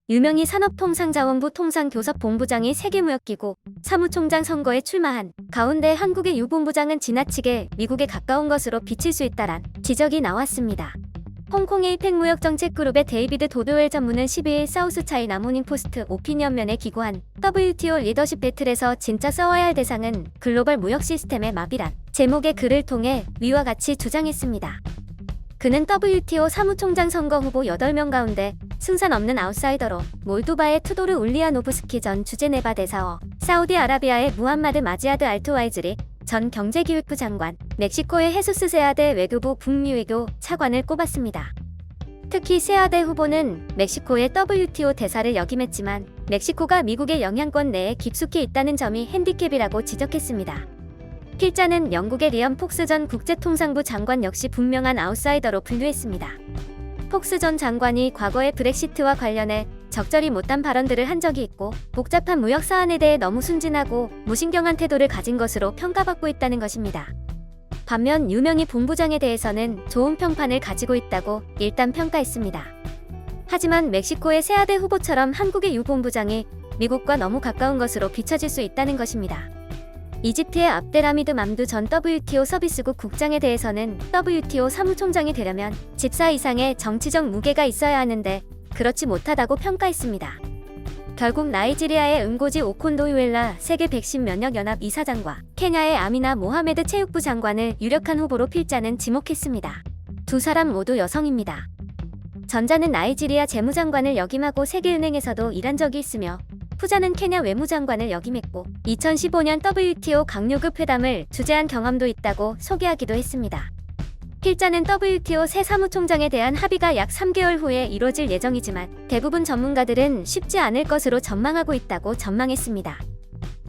유명희 산업통상자원부 통상교섭본부장이 세계무역기구 사무총장 선거에 출마한 가운데 한국의 유 본부장은 지나치게 미국에 가까운 것으로 비칠 수 있다란 지적이 나왔습니다. 홍콩 에이펙무역정책그룹의 데이비드 도드웰 전무는 12일 사우스차이나 모닝포스트 오피니언면에 기고한 WTO 리더십 배틀에서 진짜 싸워야 할 대상은 글로벌 무역 시스템의 마비란 제목의 글을 통해 위와 같이 주장했습니다. 그는 WTO 사무총장 선거 후보 8명 가운데 승산 없는 아웃사이더로 몰도바의 투도르 울리아노브스키 전 주제네바 대사어, 사우디아라비아의 무함마드 마지아드 알투와이즈리 전 경제기획부 장관, 멕시코의 헤수스 세아데 외교부 북미외교 차관을 꼽았습니다. 특히 세아데 후보는 멕시코의 WTO 대사를 역임했지만 멕시코가 미국의 영향권 내에 깊숙이 있다는 점이 핸디캡이라고 지적했습니다. 필자는 영국의 리엄 폭스 전 국제통상부 장관 역시 분명한 아웃사이더로 분류했습니다. 폭스 전 장관이 과거의 브렉시트와 관련해 적절히 못한 발언들을 한 적이 있고 복잡한 무역 사안에 대해 너무 순진하고 무신경한 태도를 가진 것으로 평가받고 있다는 것입니다. 반면 유명희 본부장에 대해서는 좋은 평판을 가지고 있다고 일단 평가했습니다. 하지만 멕시코의 세아데 후보처럼 한국의 유 본부장이 미국과 너무 가까운 것으로 비춰질 수 있다는 것입니다. 이집트의 압델하미드 맘두 전 WTO 서비스국 국장에 대해서는 WTO 사무총장이 되려면 집사 이상의 정치적 무게가 있어야 하는데 그렇지 못하다고 평가했습니다. 결국 나이지리아의 응고지 오콘도이웰라 세계 백신 면역연합 이사장과 케냐의 아미나 모하메드 체육부 장관을 유력한 후보로 필자는 지목했습니다. 두 사람 모두 여성입니다. 전자는 나이지리아 재무장관을 역임하고 세계은행에서도 일한 적이 있으며 후자는 케냐 외무장관을 역임했고 2015년 WTO 강요급 회담을 주재한 경험도 있다고 소개하기도 했습니다. 필자는 WTO 새 사무총장에 대한 합의가 약 3개월 후에 이뤄질 예정이지만 대부분 전문가들은 쉽지 않을 것으로 전망하고 있다고 전망했습니다.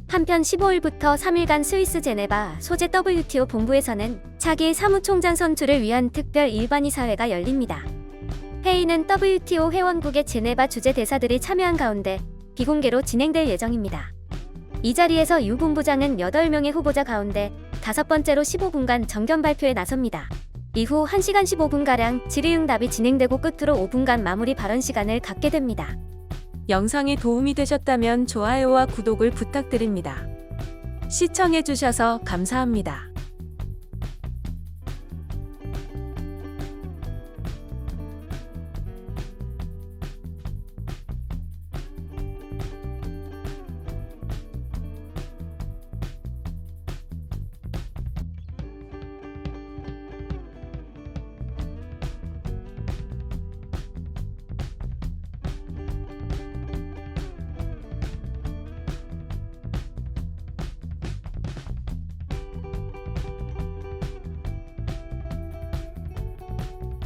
한편 15일부터 3일간 스위스 제네바 소재 WTO 본부에서는 차기 사무총장 선출을 위한 특별 일반이사회가 열립니다. 회의는 WTO 회원국의 제네바 주재 대사들이 참여한 가운데 비공개로 진행될 예정입니다. 이 자리에서 유 본부장은 8명의 후보자 가운데 5번째로 15분간 정견 발표에 나섭니다. 이후 1시간 15분가량 질의응답이 진행되고 끝으로 5분간 마무리 발언 시간을 갖게 됩니다. 영상이 도움이 되셨다면 좋아요와 구독을 부탁드립니다. 시청해주셔서 감사합니다.